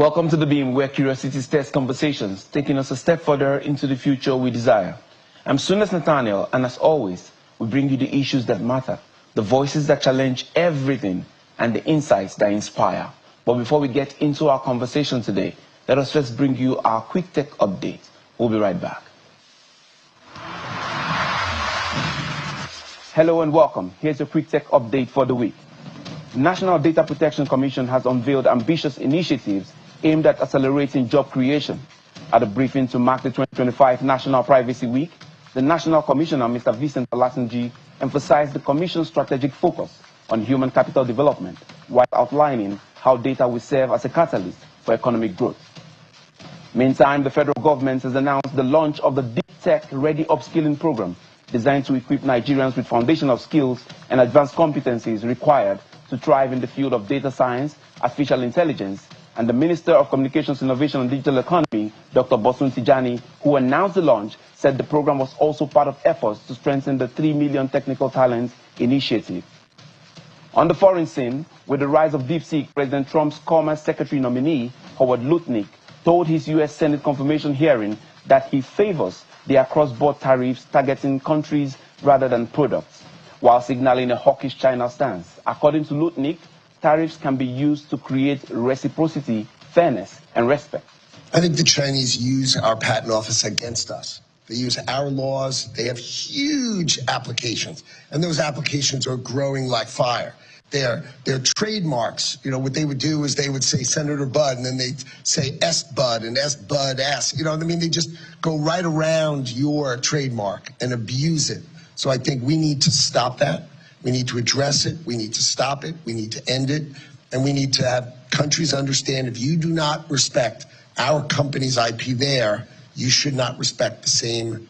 Welcome to The Beam, where curiosity stirs conversations, taking us a step further into the future we desire. I'm Sunas Nathaniel, and as always, we bring you the issues that matter, the voices that challenge everything, and the insights that inspire. But before we get into our conversation today, let us first bring you our quick tech update. We'll be right back. Hello and welcome. Here's a quick tech update for the week. The National Data Protection Commission has unveiled ambitious initiatives aimed at accelerating job creation. At a briefing to mark the 2025 National Privacy Week, the National Commissioner, Mr. Vincent Olatunji, emphasized the Commission's strategic focus on human capital development, while outlining how data will serve as a catalyst for economic growth. Meantime, the federal government has announced the launch of the Deep Tech Ready Upskilling Program, designed to equip Nigerians with foundational skills and advanced competencies required to thrive in the field of data science, artificial intelligence. And the Minister of Communications, Innovation and Digital Economy, Dr. Bosun Tijani, who announced the launch, said the program was also part of efforts to strengthen the 3 Million Technical Talents Initiative. On the foreign scene, with the rise of DeepSeek, President Trump's Commerce Secretary nominee, Howard Lutnick, told his U.S. Senate confirmation hearing that he favors their cross-border tariffs targeting countries rather than products, while signaling a hawkish China stance. According to Lutnick, tariffs can be used to create reciprocity, fairness, and respect. I think the Chinese use our patent office against us. They use our laws. They have huge applications, and those applications are growing like fire. Their trademarks, what they would do is they would say Senator Bud, and then they'd say S Bud and S Bud S. They just go right around your trademark and abuse it. So I think we need to stop that. We need to address it. We need to stop it. We need to end it. And we need to have countries understand if you do not respect our company's IP there, you should not respect the same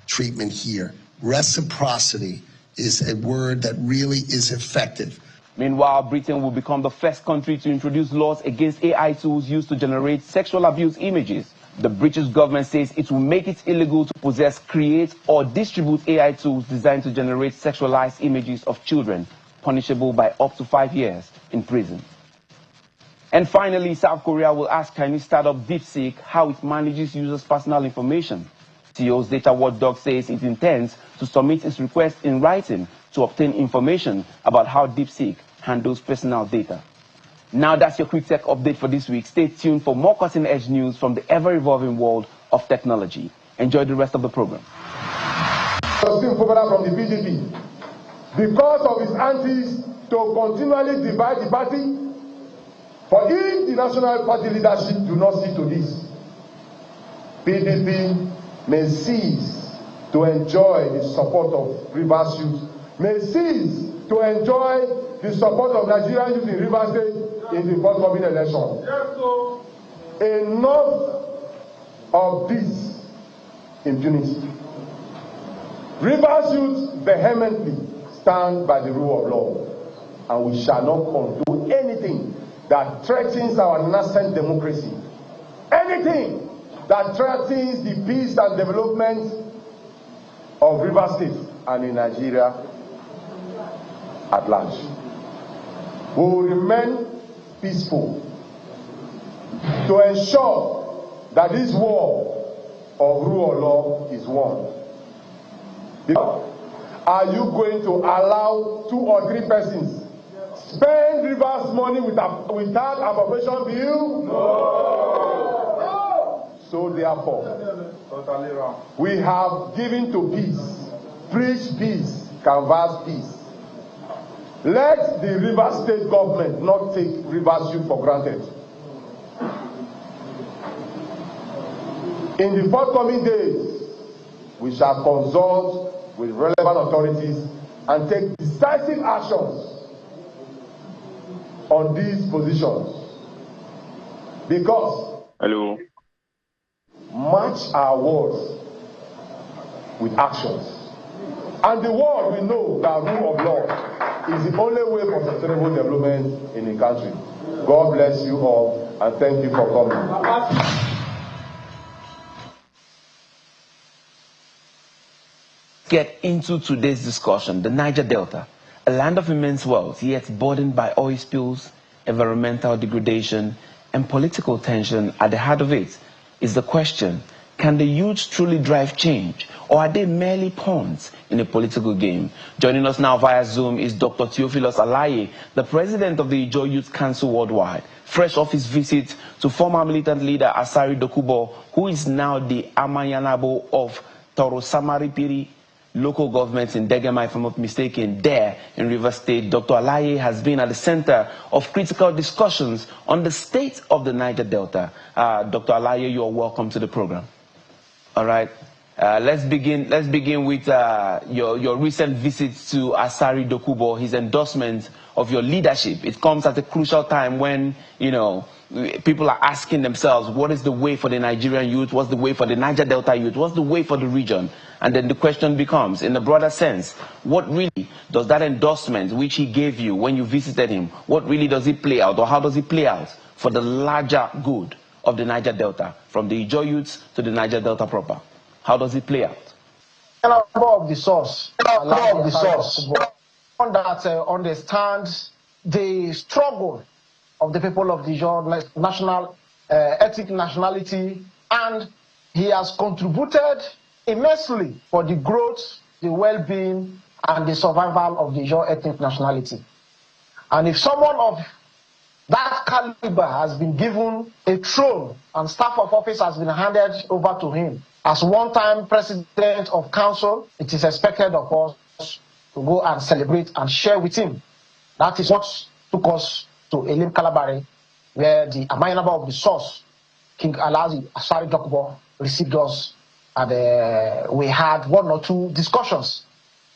treatment here. Reciprocity is a word that really is effective. Meanwhile, Britain will become the first country to introduce laws against AI tools used to generate sexual abuse images. The British government says it will make it illegal to possess, create, or distribute AI tools designed to generate sexualized images of children, punishable by up to 5 years in prison. And finally, South Korea will ask Chinese startup DeepSeek how it manages users' personal information. Seoul's data watchdog says it intends to submit its request in writing to obtain information about how DeepSeek handles personal data. Now that's your quick tech update for this week. Stay tuned for more cutting-edge news from the ever-evolving world of technology. Enjoy the rest of the program. Still popular from the PDP because of his antics to continually divide the party. For if the national party leadership do not see to this, PDP may cease to enjoy the support of Rivers youth, may cease to enjoy the support of Nigerian youth in Rivers State in the forthcoming election. Enough of this impunity. Rivers youth vehemently stand by the rule of law, and we shall not condone anything that threatens our nascent democracy, anything that threatens the peace and development of Rivers State and in Nigeria at large. We will remain peaceful to ensure that this war of rule of law is won. Are you going to allow 2 or 3 persons spend Rivers money without appropriation bill? No. So therefore, we have given to peace, preach peace, canvass peace. Let the Rivers State government not take Rivers youth for granted. In the forthcoming days, we shall consult with relevant authorities and take decisive actions on these positions, because match our words with actions, and the world will know that rule of law is the only way for sustainable development in the country. God bless you all, and thank you for coming. Get into today's discussion. The Niger Delta, a land of immense wealth, yet burdened by oil spills, environmental degradation, and political tension at the heart of it is the question, can the youth truly drive change, or are they merely pawns in a political game? Joining us now via Zoom is Dr. Theophilus Alaye, the president of the Ijaw Youth Council Worldwide, fresh off his visit to former militant leader Asari Dokubo, who is now the Amayanabo of Toro-Samaripiri local government in Degema, if I'm not mistaken, there in Rivers State. Dr. Alaye has been at the center of critical discussions on the state of the Niger Delta. Dr. Alaye, you are welcome to the program. All right. Let's begin with your recent visit to Asari Dokubo, his endorsement of your leadership. It comes at a crucial time when, you know, people are asking themselves, what is the way for the Nigerian youth? What's the way for the Niger Delta youth? What's the way for the region? And then the question becomes, in a broader sense, what really does that endorsement which he gave you when you visited him, what really does it play out, or how does it play out for the larger good of the Niger Delta, from the Ijaw youths to the Niger Delta proper? How does it play out? Of the source, one that understands the struggle of the people of the Ijaw national, ethnic nationality, and he has contributed immensely for the growth, the well-being, and the survival of the Ijaw ethnic nationality. And if someone of that caliber has been given a throne and staff of office has been handed over to him as one-time president of council, it is expected of us to go and celebrate and share with him. That is what took us to Elim Kalabari, where the Amayanaba of the source, King Alazi Asari Dokubo, received us, and we had one or two discussions.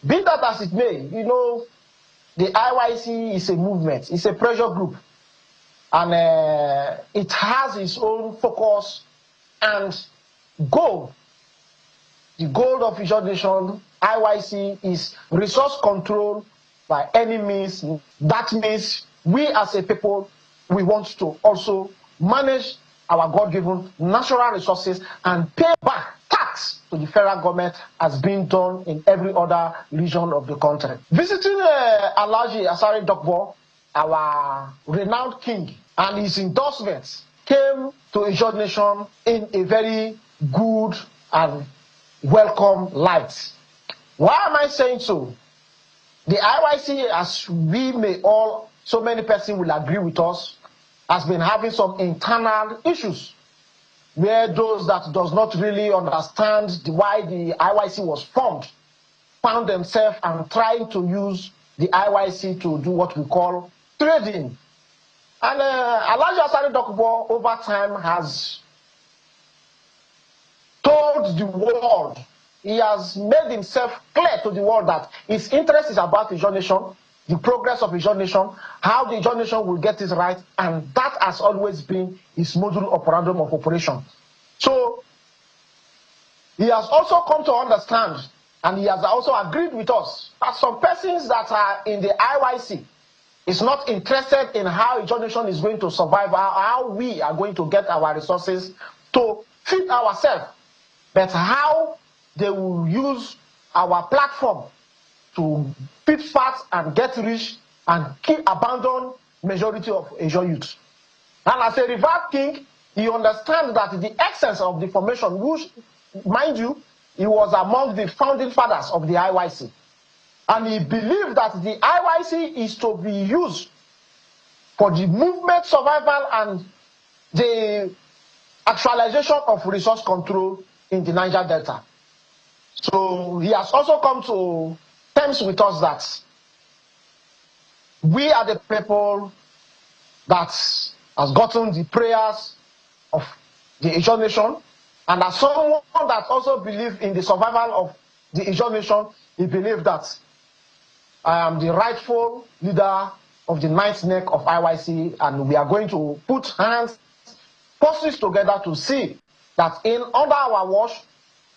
Be that as it may, you know, the IYC is a movement, it's a pressure group, and it has its own focus and goal. The goal of Ijaw Nation, IYC, is resource control by any means. That means we as a people, we want to also manage our God-given natural resources and pay back tax to the federal government as being done in every other region of the country. Visiting Alhaji Asari Dokubo, our renowned king, and his endorsements came to Ijaw Nation in a very good and welcome light. Why am I saying so? The IYC, as we may all, so many persons will agree with us, has been having some internal issues where those that does not really understand why the IYC was formed found themselves and trying to use the IYC to do what we call trading. And Alhaji Asari Dokubo over time has told the world, he has made himself clear to the world that his interest is about Ijaw Nation, the progress of Ijaw Nation, how the Ijaw Nation will get it right, and that has always been his modus operandum of operation. So he has also come to understand, and he has also agreed with us, that some persons that are in the IYC is not interested in how Ijaw Nation is going to survive, how we are going to get our resources to feed ourselves, but how they will use our platform to feed fat and get rich and abandon majority of Ijaw youth. And as a revered king, he understands that the essence of the formation, which, mind you, he was among the founding fathers of the IYC. And he believed that the IYC is to be used for the movement survival and the actualization of resource control in the Niger Delta. So he has also come to terms with us that we are the people that has gotten the prayers of the Ijaw Nation, and as someone that also believes in the survival of the Ijaw Nation, he believed that I am the rightful leader of the ninth neck of IYC, and we are going to put forces together to see that under our watch,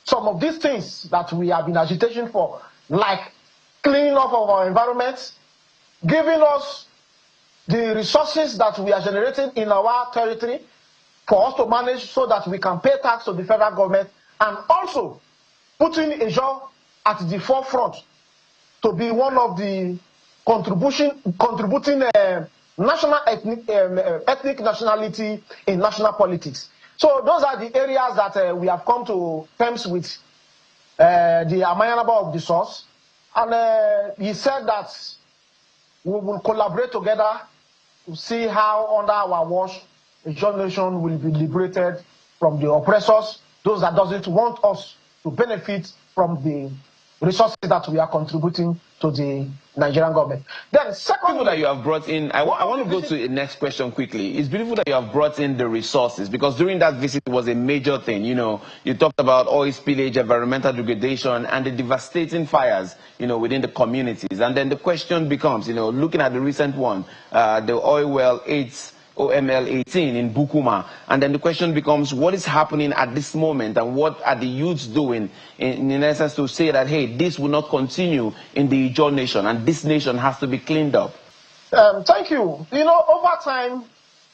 some of these things that we have been agitating for, like cleaning up of our environment, giving us the resources that we are generating in our territory for us to manage so that we can pay tax to the federal government, and also putting Ijaw at the forefront to be one of the contributing national ethnic nationality in national politics. So those are the areas that we have come to terms with the Amayanaba of the source. And he said that we will collaborate together to see how under our watch the Ijaw nation will be liberated from the oppressors, those that doesn't want us to benefit from the resources that we are contributing to the Nigerian government. Then secondly, that you have brought in, I want to go to the next question quickly. It's beautiful that you have brought in the resources, because during that visit it was a major thing. You know, you talked about oil spillage, environmental degradation, and the devastating fires, you know, within the communities. And then the question becomes, you know, looking at the recent one, the oil well 8 OML 18 in Bukuma, and then the question becomes, what is happening at this moment, and what are the youths doing in essence to say that, hey, this will not continue in the Ijaw nation, and this nation has to be cleaned up? Thank you. You know, over time,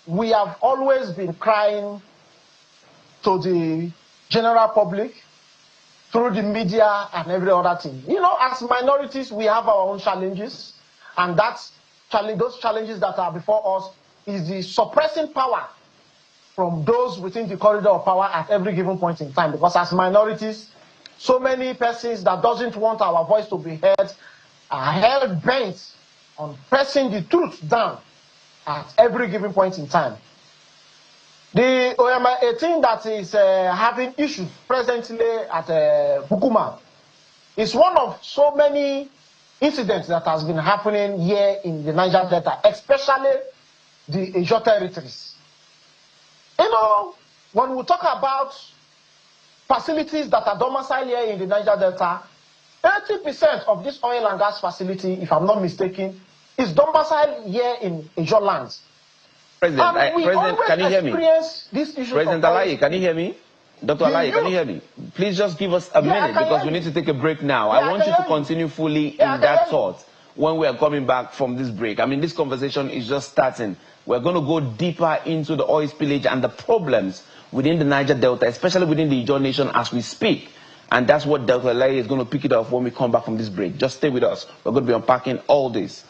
we have always been crying to the general public through the media and every other thing. You know, as minorities, we have our own challenges, and those challenges that are before us is the suppressing power from those within the corridor of power at every given point in time. Because as minorities, so many persons that doesn't want our voice to be heard are held bent on pressing the truth down at every given point in time. The OML 18 that is having issues presently at Bukuma is one of so many incidents that has been happening here in the Niger Delta, especially the Ijaw territories. You know, when we talk about facilities that are domiciled here in the Niger Delta, 80% of this oil and gas facility, if I'm not mistaken, is domiciled here in Ijaw lands. President, can you hear me? President Alaye, can you hear me? Dr. Alaye, can you hear me? Please just give us a minute, because we need to take a break now. I want you to continue fully in that thought when we are coming back from this break. I mean, this conversation is just starting. We're going to go deeper into the oil spillage and the problems within the Niger Delta, especially within the Ijaw nation as we speak. And that's what Dr. Alaye is going to pick it up when we come back from this break. Just stay with us. We're going to be unpacking all this.